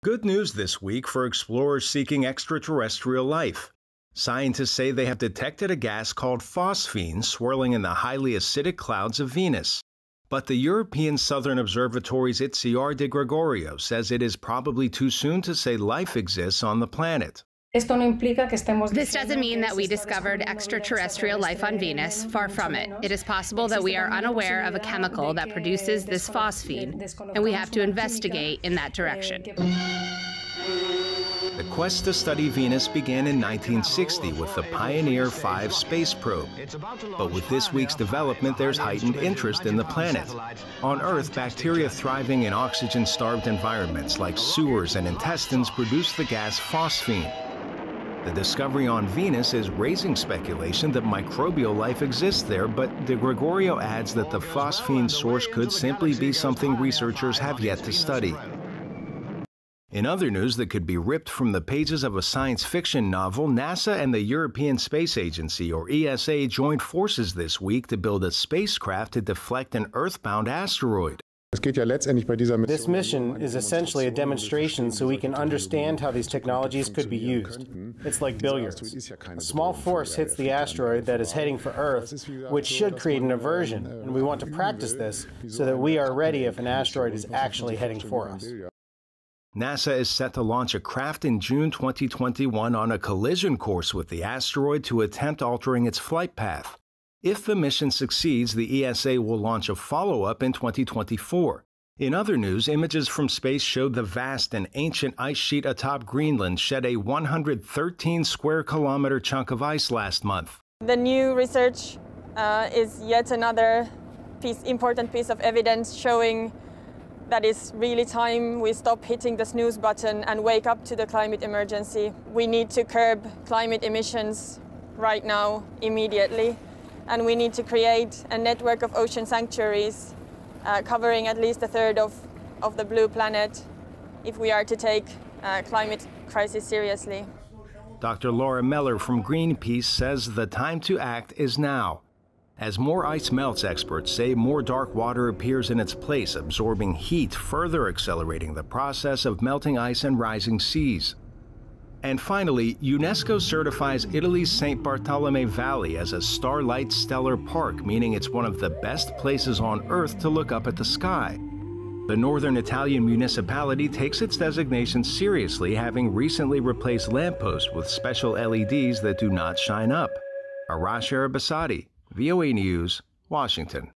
Good news this week for explorers seeking extraterrestrial life. Scientists say they have detected a gas called phosphine swirling in the highly acidic clouds of Venus. But the European Southern Observatory's Itziar de Gregorio says it is probably too soon to say life exists on the planet. This doesn't mean that we discovered extraterrestrial life on Venus. Far from it. It is possible that we are unaware of a chemical that produces this phosphine, and we have to investigate in that direction. The quest to study Venus began in 1960 with the Pioneer 5 space probe. But with this week's development, there's heightened interest in the planet. On Earth, bacteria thriving in oxygen-starved environments like sewers and intestines produce the gas phosphine. The discovery on Venus is raising speculation that microbial life exists there, but De Gregorio adds that the phosphine source could simply be something researchers have yet to study. In other news that could be ripped from the pages of a science fiction novel, NASA and the European Space Agency, or ESA, joined forces this week to build a spacecraft to deflect an Earth-bound asteroid. This mission is essentially a demonstration so we can understand how these technologies could be used. It's like billiards. A small force hits the asteroid that is heading for Earth, which should create an aversion, and we want to practice this so that we are ready if an asteroid is actually heading for us. NASA is set to launch a craft in June 2021 on a collision course with the asteroid to attempt altering its flight path. If the mission succeeds, the ESA will launch a follow-up in 2024. In other news, images from space showed the vast and ancient ice sheet atop Greenland shed a 113-square-kilometer chunk of ice last month. The new research is yet another important piece of evidence showing that it's really time we stop hitting the snooze button and wake up to the climate emergency. We need to curb climate emissions right now, immediately. And we need to create a network of ocean sanctuaries covering at least a third of the blue planet if we are to take climate crisis seriously. Dr. Laura Meller from Greenpeace says the time to act is now. As more ice melts, experts say more dark water appears in its place, absorbing heat, further accelerating the process of melting ice and rising seas. And finally, UNESCO certifies Italy's St. Bartolomé Valley as a Starlight Stellar Park, meaning it's one of the best places on Earth to look up at the sky. The northern Italian municipality takes its designation seriously, having recently replaced lampposts with special LEDs that do not shine up. Arash Arabasadi, VOA News, Washington.